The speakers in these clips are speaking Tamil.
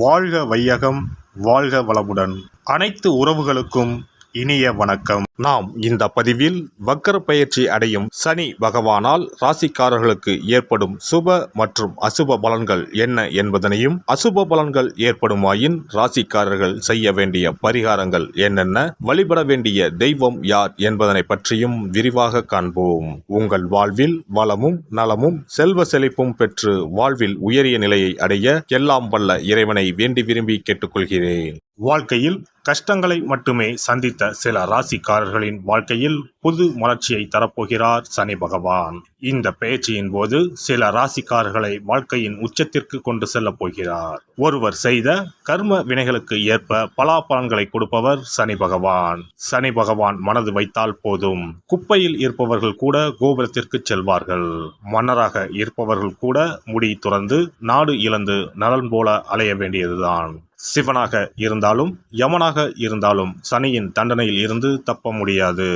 வாழ்க வையகம், வாழ்க வளமுடன். அனைத்து உறவுகளுக்கும் இனிய வணக்கம். நாம் இந்த பதிவில் வக்கர பயிற்சி அடையும் சனி பகவானால் ராசிக்காரர்களுக்கு ஏற்படும் சுப மற்றும் அசுப பலன்கள் என்ன என்பதனையும், அசுப பலன்கள் ஏற்படுமாயின் ராசிக்காரர்கள் செய்ய வேண்டிய பரிகாரங்கள் என்னென்ன, வழிபட வேண்டிய தெய்வம் யார் என்பதனை பற்றியும் விரிவாக காண்போம். உங்கள் வாழ்வில் வளமும் நலமும் செல்வ செழிப்பும் பெற்று வாழ்வில் உயரிய நிலையை அடைய எல்லாம் வல்ல இறைவனை வேண்டி விரும்பி கேட்டுக்கொள்கிறேன். வாழ்க்கையில் கஷ்டங்களை மட்டுமே சந்தித்த சில ராசிக்காரர்களின் வாழ்க்கையில் புது மலர்ச்சியை தரப்போகிறார் சனி பகவான். இந்த பயிற்சியின் போது சில ராசிக்காரர்களை வாழ்க்கையின் உச்சத்திற்கு கொண்டு செல்ல போகிறார். ஒருவர் செய்த கர்ம வினைகளுக்கு ஏற்ப பலாபலன்களை கொடுப்பவர் சனி பகவான். சனி பகவான் மனது வைத்தால் போதும், குப்பையில் இருப்பவர்கள் கூட கோபுரத்திற்கு செல்வார்கள். மன்னராக இருப்பவர்கள் கூட முடி துறந்து நாடு இழந்து நலன் போல அலைய வேண்டியதுதான். சிவனாக இருந்தாலும் யமனாக இருந்தாலும் சனியின் தண்டனையில் இருந்து தப்ப முடியாது.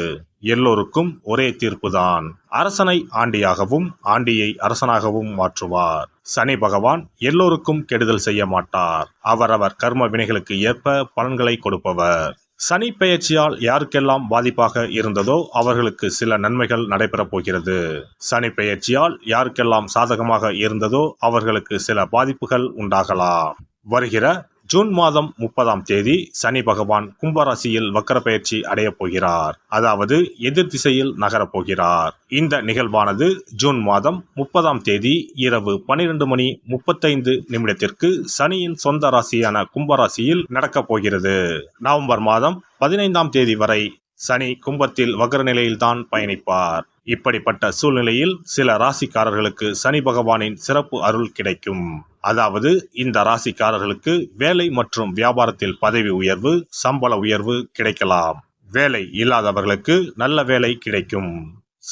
எல்லோருக்கும் ஒரே தீர்ப்புதான். அரசனை ஆண்டியாகவும் ஆண்டியை அரசனாகவும் மாற்றுவார். சனி பகவான் எல்லோருக்கும் கெடுதல் செய்ய மாட்டார். அவரவர் கர்ம வினைகளுக்கு ஏற்ப பலன்களை கொடுப்பவர். சனி பெயர்ச்சியால் யாருக்கெல்லாம் பாதிப்பாக இருந்ததோ அவர்களுக்கு சில நன்மைகள் நடைபெறப் போகிறது. சனி பெயர்ச்சியால் யாருக்கெல்லாம் சாதகமாக இருந்ததோ அவர்களுக்கு சில பாதிப்புகள் உண்டாகலாம். வருகிற ஜூன் மாதம் 30ஆம் தேதி சனி பகவான் கும்பராசியில் வக்கர பயிற்சி அடையப் போகிறார். அதாவது எதிர் திசையில் நகரப் போகிறார். இந்த நிகழ்வானது ஜூன் மாதம் 30ஆம் தேதி இரவு 12:35 சனியின் சொந்த ராசியான கும்பராசியில் நடக்கப் போகிறது. நவம்பர் மாதம் 15ஆம் தேதி வரை சனி கும்பத்தில் வக்ர நிலையில்தான் பயணிப்பார். இப்படிப்பட்ட சூழ்நிலையில் சில ராசிக்காரர்களுக்கு சனி பகவானின் சிறப்பு அருள் கிடைக்கும். அதாவது இந்த ராசிக்காரர்களுக்கு வேலை மற்றும் வியாபாரத்தில் பதவி உயர்வு, சம்பள உயர்வு கிடைக்கலாம். வேலை இல்லாதவர்களுக்கு நல்ல வேலை கிடைக்கும்.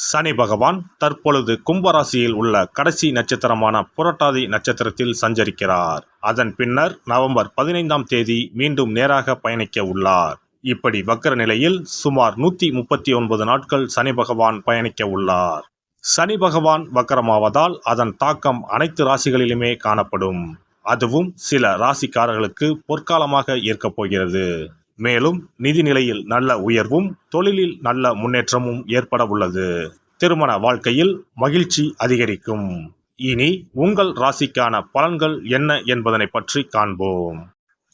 சனி பகவான் தற்பொழுது கும்பராசியில் உள்ள கடைசி நட்சத்திரமான புரட்டாதி நட்சத்திரத்தில் சஞ்சரிக்கிறார். அதன் பின்னர் நவம்பர் 15ஆம் தேதி மீண்டும் நேராக பயணிக்க உள்ளார். இப்படி வக்கர நிலையில் சுமார் 139 நாட்கள் சனி பகவான் பயணிக்க உள்ளார். சனி பகவான் வக்கரமாவதால் அதன் தாக்கம் அனைத்து ராசிகளிலுமே காணப்படும். அதுவும் சில ராசிக்காரர்களுக்கு பொற்காலமாக இருக்கப் போகிறது. மேலும் நிதி நிலையில் நல்ல உயர்வும் தொழிலில் நல்ல முன்னேற்றமும் ஏற்பட உள்ளது. திருமண வாழ்க்கையில் மகிழ்ச்சி அதிகரிக்கும். இனி உங்கள் ராசிக்கான பலன்கள் என்ன என்பதனை பற்றி காண்போம்.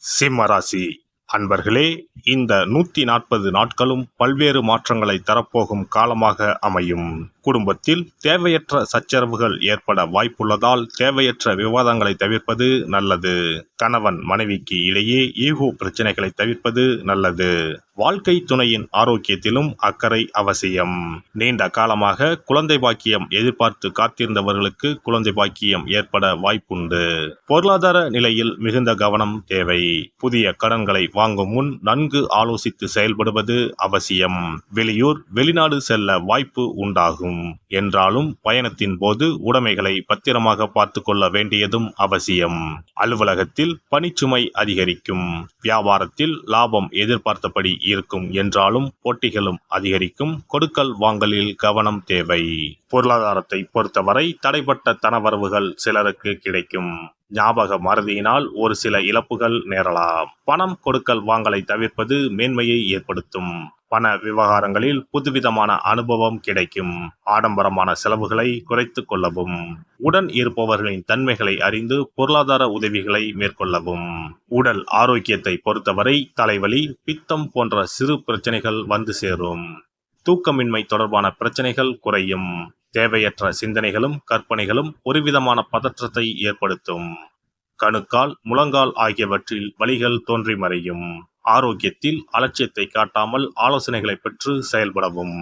சிம்ம ராசி அன்பர்களே, இந்த 140 நாட்களும் பல்வேறு மாற்றங்களை தரப்போகும் காலமாக அமையும். குடும்பத்தில் தேவையற்ற சச்சரவுகள் ஏற்பட வாய்ப்புள்ளதால் தேவையற்ற விவாதங்களை தவிர்ப்பது நல்லது. கணவன் மனைவிக்கு இடையே ஈகோ பிரச்சனைகளை தவிர்ப்பது நல்லது. வாழ்க்கை துணையின் ஆரோக்கியத்திலும் அக்கறை அவசியம். நீண்ட காலமாக குழந்தை பாக்கியம் எதிர்பார்த்து காத்திருந்தவர்களுக்கு குழந்தை பாக்கியம் ஏற்பட வாய்ப்புண்டு. பொருளாதார நிலையில் மிகுந்த கவனம் தேவை. புதிய கடன்களை வாங்கும் முன் நன்கு ஆலோசித்து செயல்படுவது அவசியம். வெளியூர் வெளிநாடு செல்ல வாய்ப்பு உண்டாகும். என்றாலும் பயணத்தின் போது உடைமைகளை பத்திரமாக பார்த்து கொள்ள வேண்டியதும் அவசியம். அலுவலகத்தில் பணிச்சுமை அதிகரிக்கும். வியாபாரத்தில் லாபம் எதிர்பார்த்தபடி இருக்கும் என்றாலும் போட்டிகளும் அதிகரிக்கும். கொடுக்கல் வாங்கலில் கவனம் தேவை. பொருளாதாரத்தை பொறுத்தவரை தடைப்பட்ட தனவரவுகள் சிலருக்கு கிடைக்கும். ஞாபக மறதியினால் ஒரு சில இழப்புகள் நேரலாம். பணம் கொடுக்கல் வாங்கலை தவிர்ப்பது மேன்மையை ஏற்படுத்தும். பண விவகாரங்களில் புதுவிதமான அனுபவம் கிடைக்கும். ஆடம்பரமான செலவுகளை குறைத்து கொள்ளவும். உடன் இருப்பவர்களின் தன்மைகளை அறிந்து பொருளாதார உதவிகளை மேற்கொள்ளவும். உடல் ஆரோக்கியத்தை பொறுத்தவரை தலைவலி, பித்தம் போன்ற சிறு பிரச்சனைகள் வந்து சேரும். தூக்கமின்மை தொடர்பான பிரச்சனைகள் குறையும். தேவையற்ற சிந்தனைகளும் கற்பனைகளும் ஒருவிதமான பதற்றத்தை ஏற்படுத்தும். கணுக்கால், முழங்கால் ஆகியவற்றில் வலிகள் தோன்றி மறையும். ஆரோக்கியத்தில் அலட்சியத்தை காட்டாமல் ஆலோசனைகளை பெற்று செயல்படவும்.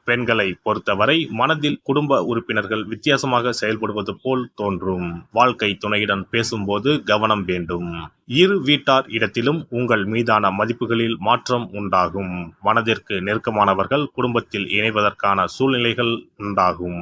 பெண்களை பொறுத்தவரை மனதில் குடும்ப உறுப்பினர்கள் வித்தியாசமாக செயல்படுவது போல் தோன்றும். வாழ்க்கை துணையுடன் பேசும்போது கவனம் வேண்டும். இரு வீட்டார் இடத்திலும் உங்கள் மீதான மதிப்புகளில் மாற்றம் உண்டாகும். மனதிற்கு நெருக்கமானவர்கள் குடும்பத்தில் இணைவதற்கான சூழ்நிலைகள் உண்டாகும்.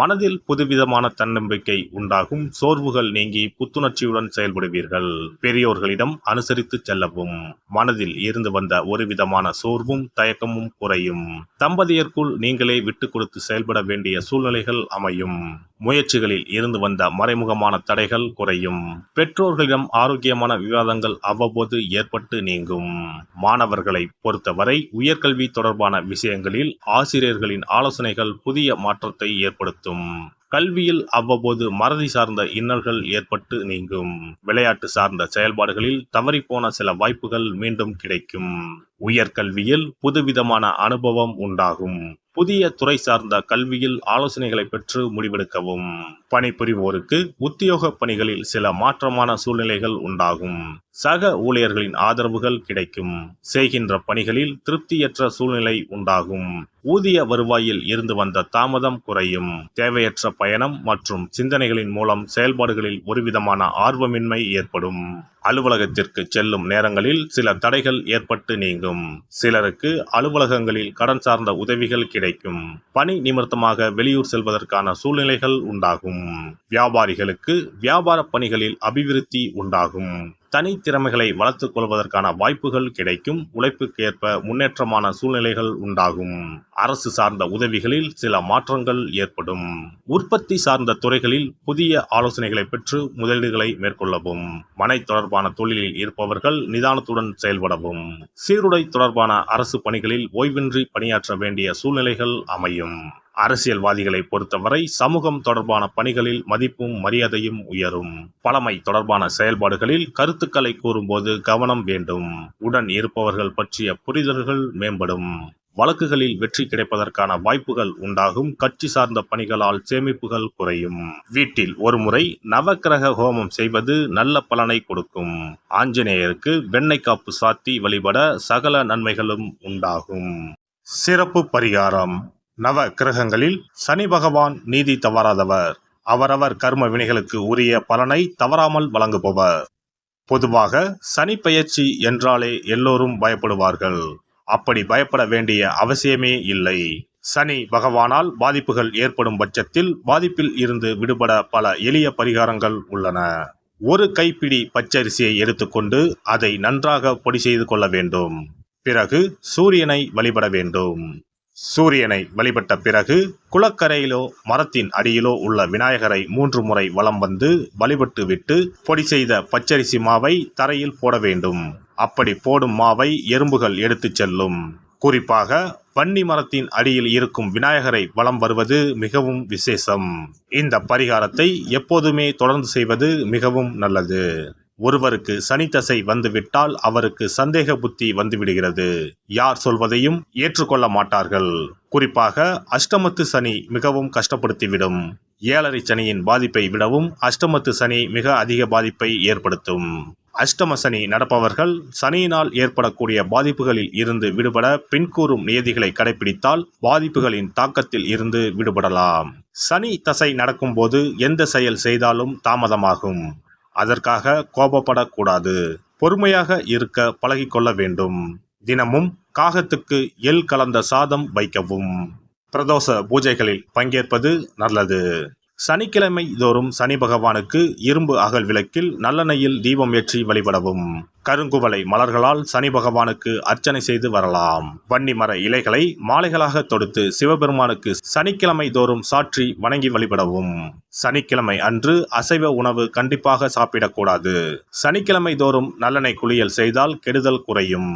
மனதில் புதுவிதமான தன்னம்பிக்கை உண்டாகும். சோர்வுகள் நீங்கி புத்துணர்ச்சியுடன் செயல்படுவீர்கள். பெரியோர்களிடம் அனுசரித்து செல்லவும். மனதில் இருந்து வந்த ஒருவிதமான சோர்வும் தயக்கமும் குறையும். தம்பதியருக்குள் நீங்களே விட்டு கொடுத்து செயல்பட வேண்டிய சூழ்நிலைகள் அமையும். முயற்சிகளில் இருந்து வந்த மறைமுகமான தடைகள் குறையும். பெற்றோர்களிடம் ஆரோக்கியமான விவாதங்கள் அவ்வப்போது ஏற்பட்டு நீங்கும். மாணவர்களை பொறுத்தவரை உயர்கல்வி தொடர்பான விஷயங்களில் ஆசிரியர்களின் ஆலோசனைகள் புதிய மாற்றத்தை ஏற்படுத்தும். கல்வியில் அவ்வப்போது மறதி சார்ந்த இன்னல்கள் ஏற்பட்டு நீங்கும். விளையாட்டு சார்ந்த செயல்பாடுகளில் தவறிப்போன சில வாய்ப்புகள் மீண்டும் கிடைக்கும். உயர்கல்வியில் புதுவிதமான அனுபவம் உண்டாகும். புதிய துறை சார்ந்த கல்வியில் ஆலோசனைகளை பெற்று முடிவெடுக்கவும். பணிபுரிவோருக்கு உத்தியோக பணிகளில் சில மாற்றமான சூழ்நிலைகள் உண்டாகும். சக ஊழியர்களின் ஆதரவுகள் கிடைக்கும். செய்கின்ற பணிகளில் திருப்தியற்ற சூழ்நிலை உண்டாகும். ஊதிய வருவாயில் இருந்து வந்த தாமதம் குறையும். தேவையற்ற பயணம் மற்றும் சிந்தனைகளின் மூலம் செயல்பாடுகளில் ஒருவிதமான ஆர்வமின்மை ஏற்படும். அலுவலகத்திற்கு செல்லும் நேரங்களில் சில தடைகள் ஏற்பட்டு நீங்கும். சிலருக்கு அலுவலகங்களில் கடன் சார்ந்த உதவிகள் கிடைக்கும். பணி நிமித்தமாக வெளியூர் செல்வதற்கான சூழ்நிலைகள் உண்டாகும். வியாபாரிகளுக்கு வியாபார பணிகளில் அபிவிருத்தி உண்டாகும். தனித்திறமைகளை வளர்த்துக் கொள்வதற்கான வாய்ப்புகள் கிடைக்கும். உழைப்புக்கேற்ப முன்னேற்றமான சூழ்நிலைகள் உண்டாகும். அரசு சார்ந்த உதவிகளில் சில மாற்றங்கள் ஏற்படும். உற்பத்தி சார்ந்த துறைகளில் புதிய ஆலோசனைகளை பெற்று முதலீடுகளை மேற்கொள்ளவும். மனை தொடர்பான தொழிலில் இருப்பவர்கள் நிதானத்துடன் செயல்படவும். சீருடை தொடர்பான அரசு பணிகளில் ஓய்வின்றி பணியாற்ற வேண்டிய சூழ்நிலைகள் அமையும். அரசியல்வாதிகளை பொறுத்தவரை சமூகம் தொடர்பான பணிகளில் மதிப்பும் மரியாதையும் உயரும். பழமை தொடர்பான செயல்பாடுகளில் கருத்துக்களை கூறும்போது கவனம் வேண்டும். உடன் இருப்பவர்கள் பற்றிய புரிதல்கள் மேம்படும். வழக்குகளில் வெற்றி கிடைப்பதற்கான வாய்ப்புகள் உண்டாகும். கட்சி சார்ந்த பணிகளால் சேமிப்புகள் குறையும். வீட்டில் ஒருமுறை நவக்கிரக ஹோமம் செய்வது நல்ல பலனை கொடுக்கும். ஆஞ்சநேயருக்கு வெண்ணெய் காப்பு சாத்தி வழிபட சகல நன்மைகளும் உண்டாகும். சிறப்பு பரிகாரம். நவ கிரகங்களில் சனி பகவான் நீதி தவறாதவர். அவரவர் கர்ம வினைகளுக்கு உரிய பலனை தவறாமல் வழங்குபவர். பொதுவாக சனி பெயர்ச்சி என்றாலே எல்லோரும் பயப்படுவார்கள். அப்படி பயப்பட வேண்டிய அவசியமே இல்லை. சனி பகவானால் பாதிப்புகள் ஏற்படும் பட்சத்தில் பாதிப்பில் இருந்து விடுபட பல எளிய பரிகாரங்கள் உள்ளன. ஒரு கைப்பிடி பச்சரிசியை எடுத்துக்கொண்டு அதை நன்றாக பொடி செய்து கொள்ள வேண்டும். பிறகு சூரியனை வழிபட வேண்டும். சூரியனை வழிபட்ட பிறகு குளக்கரையிலோ மரத்தின் அடியிலோ உள்ள விநாயகரை 3 முறை வலம் வந்து வழிபட்டு விட்டு பொடி செய்த பச்சரிசி மாவை தரையில் போட வேண்டும். அப்படி போடும் மாவை எறும்புகள் எடுத்து செல்லும். குறிப்பாக வன்னி மரத்தின் அடியில் இருக்கும் விநாயகரை வலம் வருவது மிகவும் விசேஷம். இந்த பரிகாரத்தை எப்போதுமே தொடர்ந்து செய்வது மிகவும் நல்லது. ஒருவருக்கு சனி தசை வந்துவிட்டால் அவருக்கு சந்தேக புத்தி வந்துவிடுகிறது. யார் சொல்வதையும் ஏற்றுக்கொள்ள மாட்டார்கள். குறிப்பாக அஷ்டமத்து சனி மிகவும் கஷ்டப்படுத்திவிடும். 7.5 சனியின் பாதிப்பை விடவும் அஷ்டமத்து சனி மிக அதிக பாதிப்பை ஏற்படுத்தும். அஷ்டம சனி நடப்பவர்கள் சனியினால் ஏற்படக்கூடிய பாதிப்புகளில் இருந்து விடுபட பின்கூறும் நியதிகளை கடைபிடித்தால் பாதிப்புகளின் தாக்கத்தில் இருந்து விடுபடலாம். சனி தசை நடக்கும்போது எந்த செயல் செய்தாலும் தாமதமாகும். அதற்காக கோபப்படக்கூடாது. பொறுமையாக இருக்க பழகிக்கொள்ள வேண்டும். தினமும் காகத்துக்கு எள் கலந்த சாதம் வைக்கவும். பிரதோஷ பூஜைகளில் பங்கேற்பது நல்லது. சனிக்கிழமை தோறும் சனி பகவானுக்கு இரும்பு அகல் விளக்கில் நல்லெண்ணெயில் தீபம் ஏற்றி வழிபடவும். கருங்குவளை மலர்களால் சனி பகவானுக்கு அர்ச்சனை செய்து வரலாம். வன்னி மர இலைகளை மாலைகளாக தொடுத்து சிவபெருமானுக்கு சனிக்கிழமை தோறும் சாற்றி வணங்கி வழிபடவும். சனிக்கிழமை அன்று அசைவ உணவு கண்டிப்பாக சாப்பிடக்கூடாது. சனிக்கிழமை தோறும் நல்லெண்ணெய் குளியல் செய்தால் கெடுதல் குறையும்.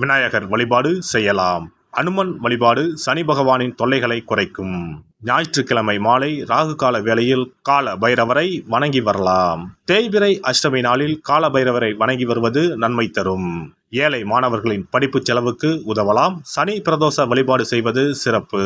விநாயகர் வழிபாடு செய்யலாம். அனுமன் வழிபாடு சனி பகவானின் தொல்லைகளை குறைக்கும். ஞாயிற்றுக்கிழமை மாலை ராகு கால வேளையில் கால பைரவரை வணங்கி வரலாம். தேய்பிறை அஷ்டமி நாளில் கால பைரவரை வணங்கி வருவது நன்மை தரும். ஏழை மாணவர்களின் படிப்பு செலவுக்கு உதவலாம். சனி பிரதோஷ வழிபாடு செய்வது சிறப்பு.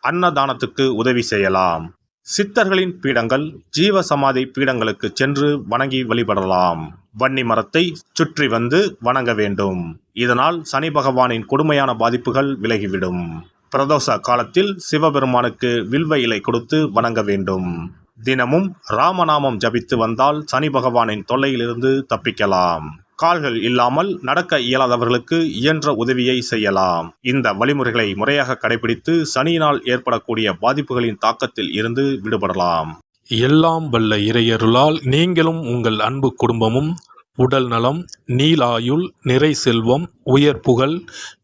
அன்னதானத்துக்கு உதவி செய்யலாம். சித்தர்களின் பீடங்கள் ஜீவ சமாதி பீடங்களுக்கு சென்று வணங்கி வழிபடலாம். வன்னி மரத்தை சுற்றி வந்து வணங்க வேண்டும். இதனால் சனி பகவானின் கொடுமையான பாதிப்புகள் விலகிவிடும். பிரதோஷ காலத்தில் சிவபெருமானுக்கு வில்வ இலை கொடுத்து வணங்க வேண்டும். தினமும் ராமநாமம் ஜபித்து வந்தால் சனி பகவானின் தொல்லையிலிருந்து தப்பிக்கலாம். கால்கள் இல்லாமல் நடக்க இயலாதவர்களுக்கு இயன்ற உதவியை செய்யலாம். இந்த வழிமுறைகளை முறையாக கடைபிடித்து சனியினால் ஏற்படக்கூடிய பாதிப்புகளின் தாக்கத்தில் இருந்து விடுபடலாம். எல்லாம் வல்ல இறையருளால் நீங்களும் உங்கள் அன்பு குடும்பமும் உடல் நலம், நீலாயுள், நிறை செல்வம், உயர் புகழ்,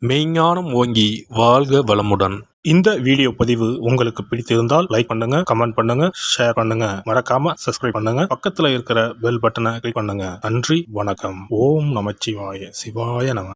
மெய்ஞானம் ஓங்கி வாழ்க வளமுடன். இந்த வீடியோ பதிவு உங்களுக்கு பிடித்திருந்தால் லைக் பண்ணுங்க, கமெண்ட் பண்ணுங்க, ஷேர் பண்ணுங்க. மறக்காம சப்ஸ்கிரைப் பண்ணுங்க. பக்கத்துல இருக்கிற பெல் பட்டனை கிளிக் பண்ணுங்க. நன்றி, வணக்கம். ஓம் நமச்சிவாய. சிவாய நம.